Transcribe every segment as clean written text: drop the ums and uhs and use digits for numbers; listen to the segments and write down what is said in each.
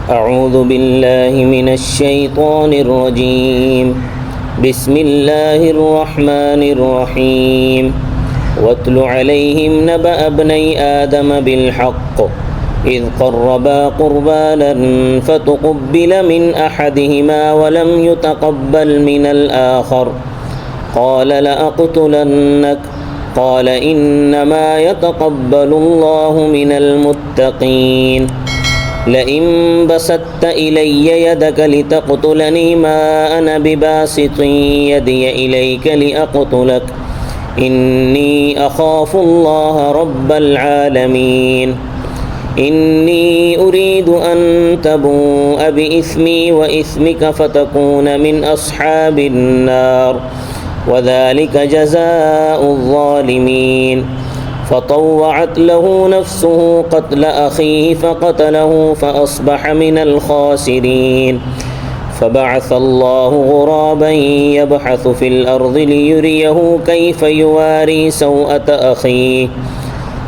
اعوذ باللہ من الشیطان الرجیم بسم اللہ الرحمن الرحیم واتل علیہم نبأ ابنی آدم بالحق اذ قربا قربانا فتقبل من احدہما ولم يتقبل من الآخر قال لأقتلنک قال انما يتقبل اللہ من المتقین لئن بسطت إلي يدك لتقتلني ما أنا بباسط يدي إليك لأقتلك إني أخاف الله رب العالمين إني أريد أن تبوء بإثمي وإثمك فتكون من أصحاب النار وذلك جزاء الظالمين فطوعت له نفسه قتل أخيه فقتله فأصبح من الخاسرين فبعث الله غرابا يبحث في الأرض ليريه كيف يواري سوءة أخيه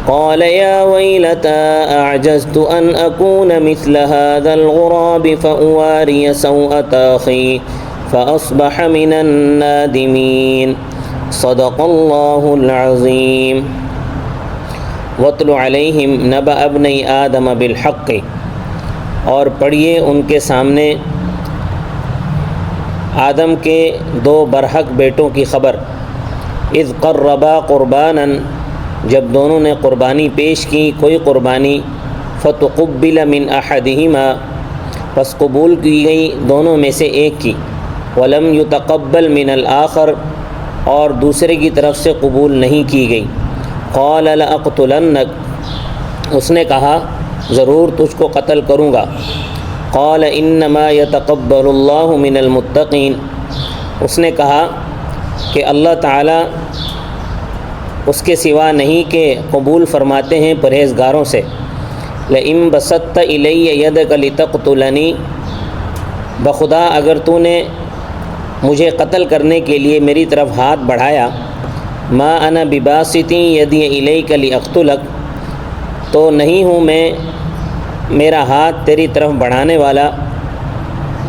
قال يا ويلتى أعجزت أن أكون مثل هذا الغراب فأواري سوءة أخي فأصبح من النادمين صدق الله العظيم وَاتْلُ عَلَيْهِمْ نَبَأَ ابْنَيْ آدَمَ بِالْحَقِّ اور پڑھیے ان کے سامنے آدم کے دو برحق بیٹوں کی خبر اذ قربا قربانا جب دونوں نے قربانی پیش کی کوئی قربانی فتقبل من احدہما پس قبول کی گئی دونوں میں سے ایک کی ولم يتقبل من الآخر اور دوسرے کی طرف سے قبول نہیں کی گئی قال لأقتلنک اس نے کہا ضرور تجھ کو قتل کروں گا قال انما يتقبل اللہ من المتقین اس نے کہا کہ اللہ تعالیٰ اس کے سوا نہیں کہ قبول فرماتے ہیں پرہیزگاروں سے لئن بسطت الی یدک لتقتلنی بخدا اگر تو نے مجھے قتل کرنے کے لیے میری طرف ہاتھ بڑھایا ما انا بباسط یدی الیک لاقتلک تو نہیں ہوں میں میرا ہاتھ تیری طرف بڑھانے والا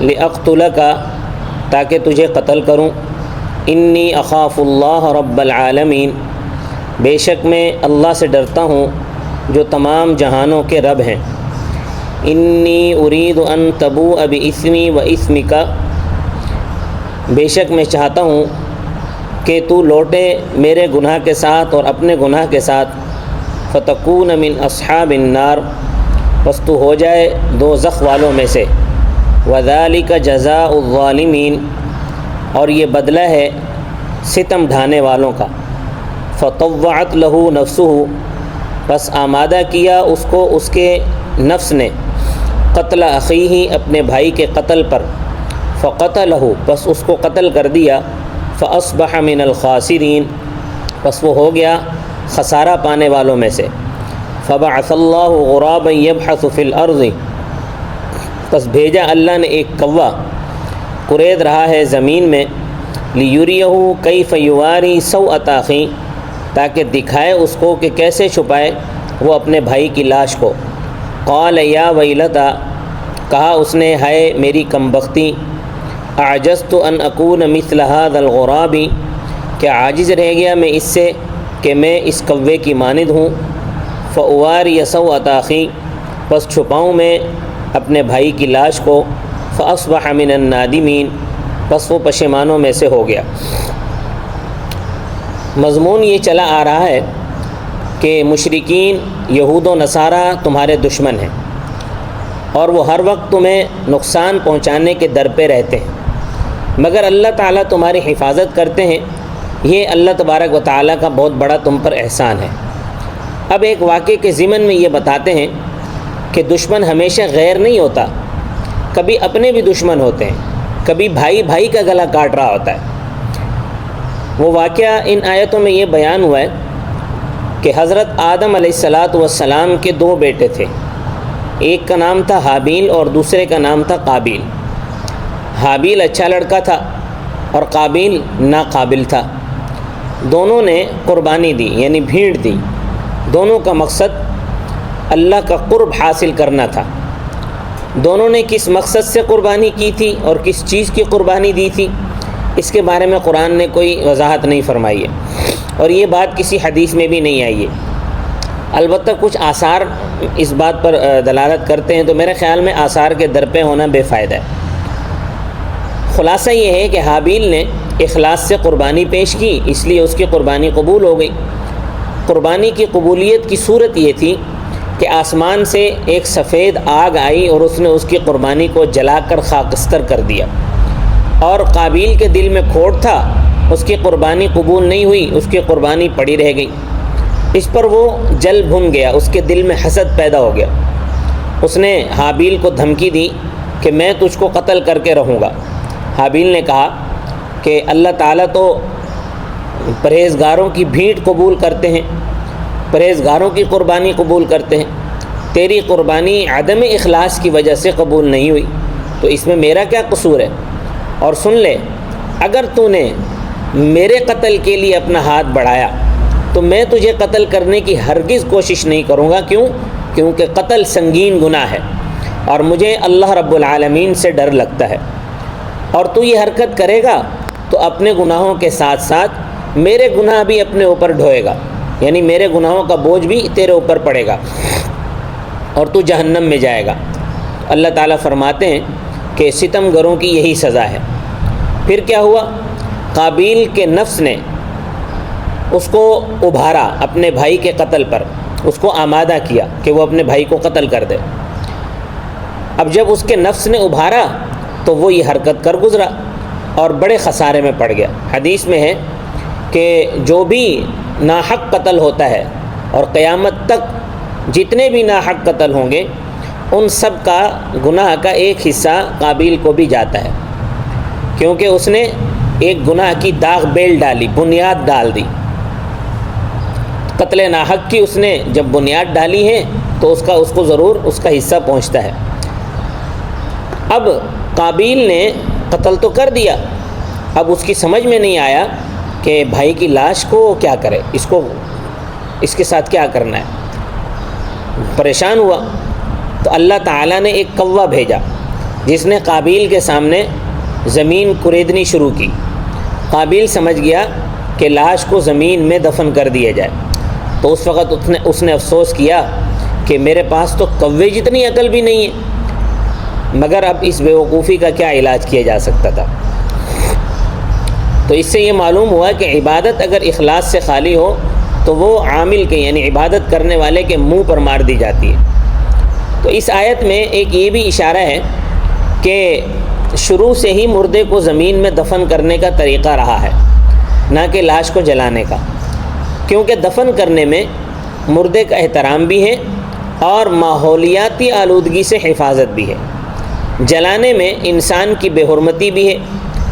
لاقتلک تاکہ تجھے قتل کروں انی اخاف اللہ رب العالمین بے شک میں اللہ سے ڈرتا ہوں جو تمام جہانوں کے رب ہیں انی ارید ان تبوء باسمی و اسمک بے شک میں چاہتا ہوں کہ تو لوٹے میرے گناہ کے ساتھ اور اپنے گناہ کے ساتھ فتکون من اصحاب النار پس تو ہو جائے دوزخ والوں میں سے وذالک جزاء الظالمین اور یہ بدلہ ہے ستم ڈھانے والوں کا فطوعت له نفسه پس آمادہ کیا اس کو اس کے نفس نے قتل اخیہ اپنے بھائی کے قتل پر فقتلہ پس اس کو قتل کر دیا فاصبح من الخاسرین پس وہ ہو گیا خسارہ پانے والوں میں سے فبعث اللہ غرابا یبحث فی الارض پس بھیجا اللہ نے ایک کوا قرید رہا ہے زمین میں لیریہ کیف یواری سوءۃ اخی تاکہ دکھائے اس کو کہ کیسے چھپائے وہ اپنے بھائی کی لاش کو قال یا ویلتا کہا اس نے ہائے میری کمبختی اعجزت ان اکون مثل هذا الغراب کیا عاجز رہ گیا میں اس سے کہ میں اس کوے کی مانند ہوں فاواری سوءۃ اخی پس چھپاؤں میں اپنے بھائی کی لاش کو فاصبح من النادمین پس وہ پشیمانوں میں سے ہو گیا مضمون یہ چلا آ رہا ہے کہ مشرکین یہود و نصارہ تمہارے دشمن ہیں اور وہ ہر وقت تمہیں نقصان پہنچانے کے در پہ رہتے ہیں مگر اللہ تعالیٰ تمہاری حفاظت کرتے ہیں یہ اللہ تبارک و تعالیٰ کا بہت بڑا تم پر احسان ہے اب ایک واقعے کے ضمن میں یہ بتاتے ہیں کہ دشمن ہمیشہ غیر نہیں ہوتا کبھی اپنے بھی دشمن ہوتے ہیں کبھی بھائی بھائی کا گلا کاٹ رہا ہوتا ہے وہ واقعہ ان آیتوں میں یہ بیان ہوا ہے کہ حضرت آدم علیہ السلام کے دو بیٹے تھے ایک کا نام تھا حابیل اور دوسرے کا نام تھا قابیل حابیل اچھا لڑکا تھا اور قابیل ناقابل تھا دونوں نے قربانی دی یعنی بھیڑ دی دونوں کا مقصد اللہ کا قرب حاصل کرنا تھا دونوں نے کس مقصد سے قربانی کی تھی اور کس چیز کی قربانی دی تھی، اس کے بارے میں قرآن نے کوئی وضاحت نہیں فرمائی ہے، اور یہ بات کسی حدیث میں بھی نہیں آئی ہے۔ البتہ کچھ آثار اس بات پر دلالت کرتے ہیں، تو میرے خیال میں آثار کے در پہ ہونا بے فائدہ ہے۔ خلاصہ یہ ہے کہ حابیل نے اخلاص سے قربانی پیش کی، اس لیے اس کی قربانی قبول ہو گئی۔ قربانی کی قبولیت کی صورت یہ تھی کہ آسمان سے ایک سفید آگ آئی اور اس نے اس کی قربانی کو جلا کر خاکستر کر دیا، اور قابیل کے دل میں کھوٹ تھا، اس کی قربانی قبول نہیں ہوئی، اس کی قربانی پڑی رہ گئی۔ اس پر وہ جل بھن گیا، اس کے دل میں حسد پیدا ہو گیا۔ اس نے حابیل کو دھمکی دی کہ میں تجھ کو قتل کر کے رہوں گا۔ حابیل نے کہا کہ اللہ تعالیٰ تو پرہیزگاروں کی بھیٹ قبول کرتے ہیں، پرہیزگاروں کی قربانی قبول کرتے ہیں، تیری قربانی عدم اخلاص کی وجہ سے قبول نہیں ہوئی، تو اس میں میرا کیا قصور ہے؟ اور سن لے، اگر تو نے میرے قتل کے لیے اپنا ہاتھ بڑھایا تو میں تجھے قتل کرنے کی ہرگز کوشش نہیں کروں گا۔ کیوں؟ کیونکہ قتل سنگین گناہ ہے اور مجھے اللہ رب العالمین سے ڈر لگتا ہے، اور تو یہ حرکت کرے گا تو اپنے گناہوں کے ساتھ ساتھ میرے گناہ بھی اپنے اوپر ڈھوئے گا، یعنی میرے گناہوں کا بوجھ بھی تیرے اوپر پڑے گا اور تو جہنم میں جائے گا۔ اللہ تعالیٰ فرماتے ہیں کہ ستم گروں کی یہی سزا ہے۔ پھر کیا ہوا؟ قابیل کے نفس نے اس کو ابھارا اپنے بھائی کے قتل پر، اس کو آمادہ کیا کہ وہ اپنے بھائی کو قتل کر دے۔ اب جب اس کے نفس نے ابھارا تو وہ یہ حرکت کر گزرا اور بڑے خسارے میں پڑ گیا۔ حدیث میں ہے کہ جو بھی ناحق قتل ہوتا ہے، اور قیامت تک جتنے بھی ناحق قتل ہوں گے ان سب کا گناہ کا ایک حصہ قابیل کو بھی جاتا ہے، کیونکہ اس نے ایک گناہ کی داغ بیل ڈالی، بنیاد ڈال دی۔ قتل ناحق کی اس نے جب بنیاد ڈالی ہے تو اس کو ضرور اس کا حصہ پہنچتا ہے۔ اب قابیل نے قتل تو کر دیا، اب اس کی سمجھ میں نہیں آیا کہ بھائی کی لاش کو کیا کرے، اس کے ساتھ کیا کرنا ہے۔ پریشان ہوا تو اللہ تعالیٰ نے ایک کوا بھیجا جس نے قابیل کے سامنے زمین کریدنی شروع کی۔ قابیل سمجھ گیا کہ لاش کو زمین میں دفن کر دیا جائے، تو اس وقت اس نے افسوس کیا کہ میرے پاس تو کوے جتنی عقل بھی نہیں ہے، مگر اب اس بیوقوفی کا کیا علاج کیا جا سکتا تھا۔ تو اس سے یہ معلوم ہوا کہ عبادت اگر اخلاص سے خالی ہو تو وہ عامل کے یعنی عبادت کرنے والے کے منہ پر مار دی جاتی ہے۔ تو اس آیت میں ایک یہ بھی اشارہ ہے کہ شروع سے ہی مردے کو زمین میں دفن کرنے کا طریقہ رہا ہے، نہ کہ لاش کو جلانے کا، کیونکہ دفن کرنے میں مردے کا احترام بھی ہے اور ماحولیاتی آلودگی سے حفاظت بھی ہے۔ جلانے میں انسان کی بے حرمتی بھی ہے،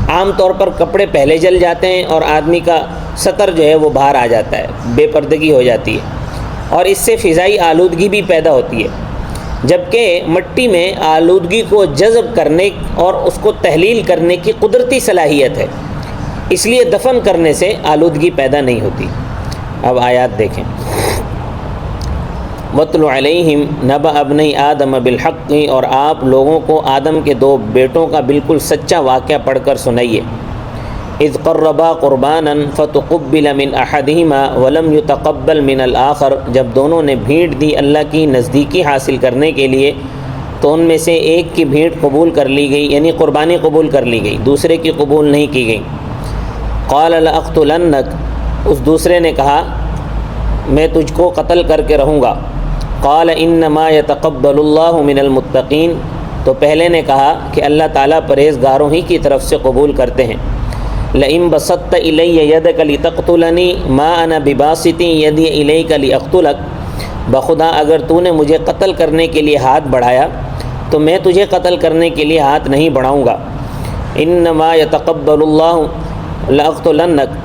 عام طور پر کپڑے پہلے جل جاتے ہیں اور آدمی کا سطر جو ہے وہ باہر آ جاتا ہے، بے پردگی ہو جاتی ہے، اور اس سے فضائی آلودگی بھی پیدا ہوتی ہے، جبکہ مٹی میں آلودگی کو جذب کرنے اور اس کو تحلیل کرنے کی قدرتی صلاحیت ہے، اس لیے دفن کرنے سے آلودگی پیدا نہیں ہوتی۔ اب آیات دیکھیں۔ وَاتْلُ عَلَيْهِمْ نَبَأَ ابْنَيْ آدَمَ بِالْحَقِّ، اور آپ لوگوں کو آدم کے دو بیٹوں کا بالکل سچا واقعہ پڑھ کر سنائیے۔ اذ قربا قربانا فتقبل من احدهما ولم يتقبل من الاخر، جب دونوں نے بھیڑ دی اللہ کی نزدیکی حاصل کرنے کے لیے تو ان میں سے ایک کی بھیڑ قبول کر لی گئی، یعنی قربانی قبول کر لی گئی، دوسرے کی قبول نہیں کی گئی۔ قال لأقتلنك، اس دوسرے نے کہا میں تجھ کو قتل کر کے رہوں گا۔ قال انما يتقبل الله من المتقین، تو پہلے نے کہا کہ اللہ تعالیٰ پرہیزگاروں ہی کی طرف سے قبول کرتے ہیں۔ لئن بسطت الی یدک لتقتلنی ما انا بباسط یدی الیک لاقتلک، بخدا اگر تو نے مجھے قتل کرنے کے لیے ہاتھ بڑھایا تو میں تجھے قتل کرنے کے لیے ہاتھ نہیں بڑھاؤں گا۔ انما یتقبل اللہ لاقتلنک،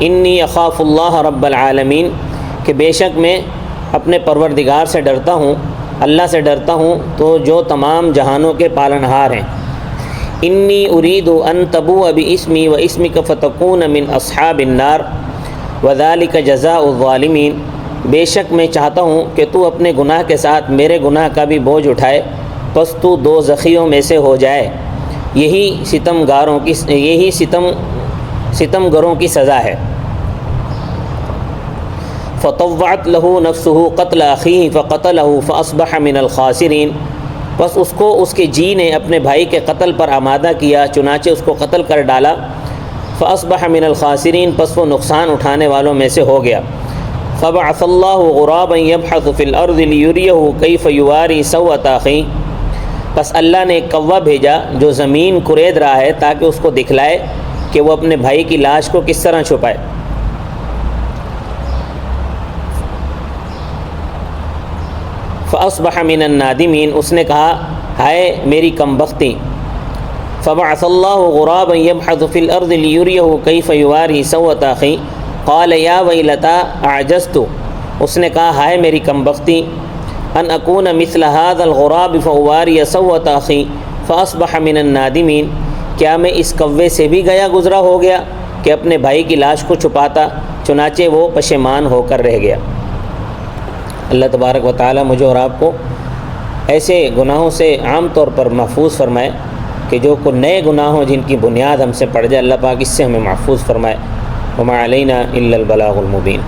انی اخاف اللہ رب العالمین، کہ بے شک میں اپنے پروردگار سے ڈرتا ہوں، اللہ سے ڈرتا ہوں تو جو تمام جہانوں کے پالنہار ہیں۔ انی اريد ان تبوء باسمی و اسمک فتکون من اصحاب النار وذلک جزاء الظالمین، بے شک میں چاہتا ہوں کہ تو اپنے گناہ کے ساتھ میرے گناہ کا بھی بوجھ اٹھائے، پس تو دوزخیوں میں سے ہو جائے، یہی ستمگروں کی سزا ہے۔ فطوعت له نفسه قتل اخیہ فقتلہ فاصبح من الخاسرین، بس اس کو اس کے جی نے اپنے بھائی کے قتل پر آمادہ کیا، چنانچہ اس کو قتل کر ڈالا۔ فاصبح من الخاسرین، پس وہ نقصان اٹھانے والوں میں سے ہو گیا۔ فبعث اللہ غرابا یبحث فی الارض لیریہ کیف یواری سوءۃ اخیہ، پس اللہ نے ایک کوا بھیجا جو زمین کورید رہا ہے تاکہ اس کو دکھلائے کہ وہ اپنے بھائی کی لاش کو کس طرح چھپائے۔ فاصبح من النادمین، اس نے کہا ہائے میری کم بختی۔ فبعث اللہ غرابا یبحث فی الارض لیریہ کیف یواری سوءۃ اخیہ قال یا ویلتی اعجزت، اس نے کہا ہائے میری کم بختی، ان اکون مثل هذا الغراب فاواری سوءۃ اخی فاصبح من النادمین، کیا میں اس کوے سے بھی گیا گزرا ہو گیا کہ اپنے بھائی کی لاش کو چھپاتا، چنانچہ وہ پشیمان ہو کر رہ گیا۔ اللہ تبارک و تعالی مجھے اور آپ کو ایسے گناہوں سے عام طور پر محفوظ فرمائے کہ جو کوئی نئے گناہ ہوں جن کی بنیاد ہم سے پڑ جائے، اللہ پاک اس سے ہمیں محفوظ فرمائے۔ وما علینا الا البلاغ المبین۔